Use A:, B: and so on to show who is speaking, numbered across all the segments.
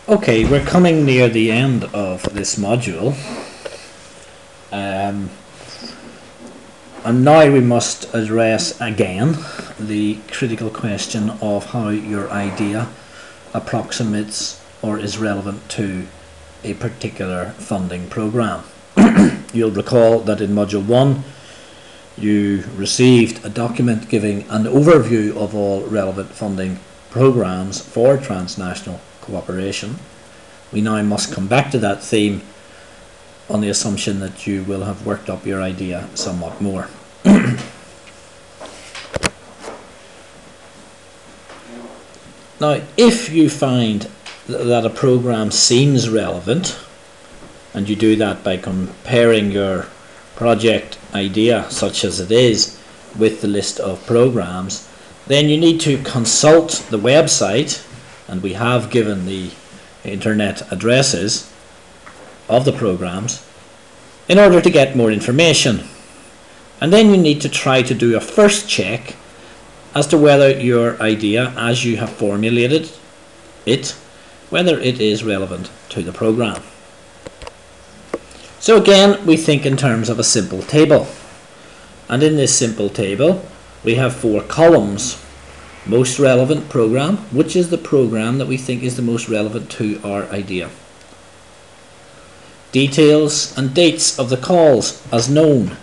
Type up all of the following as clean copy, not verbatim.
A: Okay, we're coming near the end of this module, and now we must address again the critical question of how your idea approximates or is relevant to a particular funding program. You'll recall that in Module 1 you received a document giving an overview of all relevant funding programs for transnational cooperation. We now must come back to that theme on the assumption that you will have worked up your idea somewhat more. Now, if you find that a program seems relevant, and you do that by comparing your project idea, such as it is, with the list of programs, then you need to consult the website, and we have given the internet addresses of the programs, in order to get more information. And then you need to try to do a first check as to whether your idea, as you have formulated it, whether it is relevant to the program. So again, we think in terms of a simple table, and in this simple table we have 4 columns. Most relevant program, which is the program that we think is the most relevant to our idea. Details and dates of the calls as known.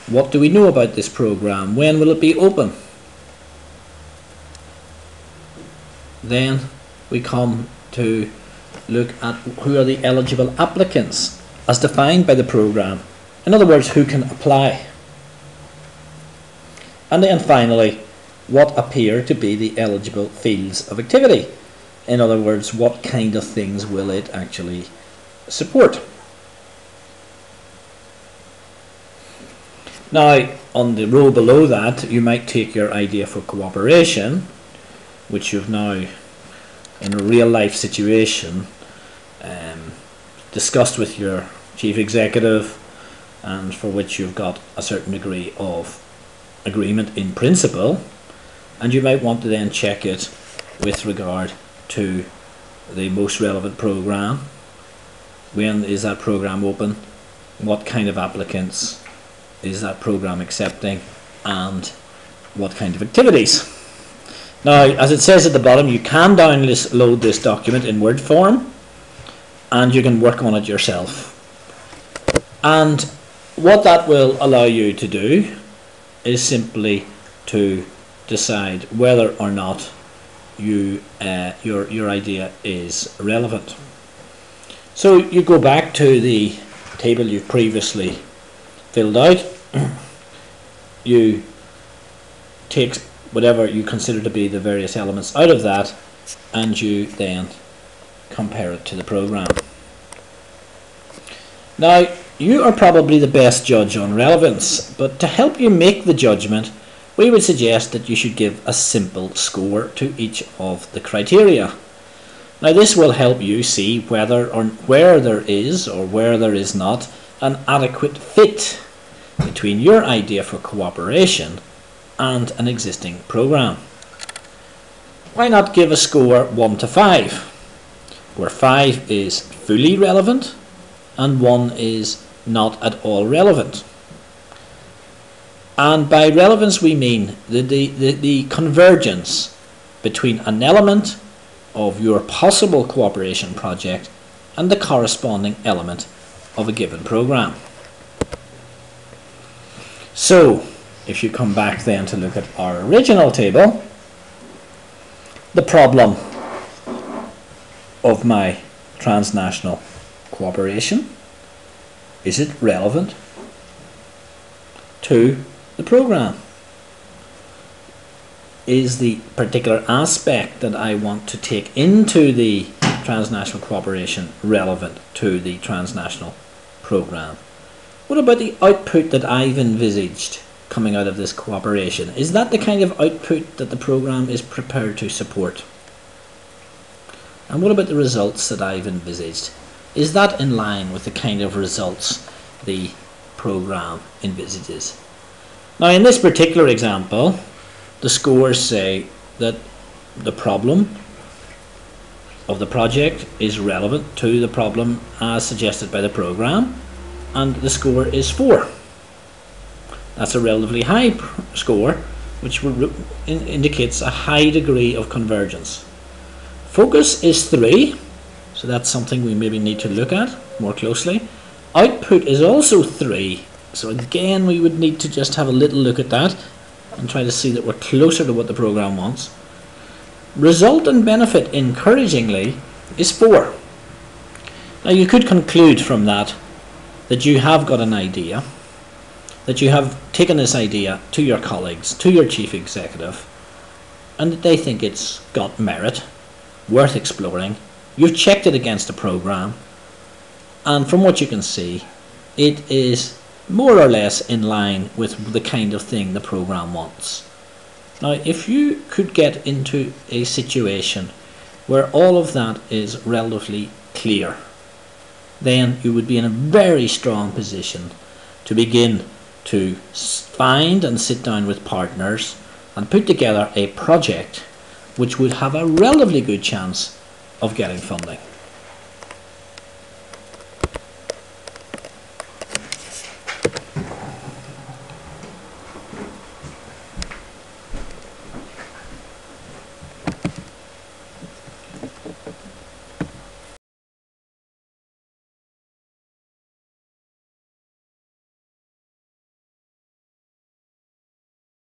A: What do we know about this program? When will it be open? Then we come to look at who are the eligible applicants as defined by the program. In other words, who can apply. And then finally, what appear to be the eligible fields of activity. In other words, what kind of things will it actually support. Now, on the row below that, you might take your idea for cooperation, which you've now, in a real life situation, discussed with your chief executive, and for which you've got a certain degree of agreement in principle, and you might want to then check it with regard to the most relevant program. When is that program open? What kind of applicants is that program accepting? And what kind of activities? Now, as it says at the bottom, you can download this document in Word form, and you can work on it yourself. And what that will allow you to do is simply to decide whether or not your idea is relevant. So you go back to the table you've previously filled out. You take whatever you consider to be the various elements out of that, and you then compare it to the program. Now, you are probably the best judge on relevance, but to help you make the judgment, we would suggest that you should give a simple score to each of the criteria. Now, this will help you see whether or where there is or where there is not an adequate fit between your idea for cooperation and an existing program. Why not give a score 1 to 5, where 5 is fully relevant and 1 is not at all relevant? And by relevance we mean the convergence between an element of your possible cooperation project and the corresponding element of a given program. So, if you come back then to look at our original table, the problem of my transnational cooperation, is it relevant to the program? Is the particular aspect that I want to take into the transnational cooperation relevant to the transnational program? What about the output that I've envisaged coming out of this cooperation? Is that the kind of output that the program is prepared to support? And what about the results that I've envisaged? Is that in line with the kind of results the program envisages? Now, in this particular example, the scores say that the problem of the project is relevant to the problem as suggested by the program, and the score is 4. That's a relatively high score, which indicates a high degree of convergence. Focus is 3, so that's something we maybe need to look at more closely. Output is also 3, so again we would need to just have a little look at that and try to see that we're closer to what the program wants. Result and benefit, encouragingly, is 4. Now you could conclude from that that you have got an idea, that you have taken this idea to your colleagues, to your chief executive, and that they think it's got merit, worth exploring. You've checked it against the program, and from what you can see, it is more or less in line with the kind of thing the program wants. Now, if you could get into a situation where all of that is relatively clear, then you would be in a very strong position to begin to find and sit down with partners and put together a project which would have a relatively good chance of getting funding.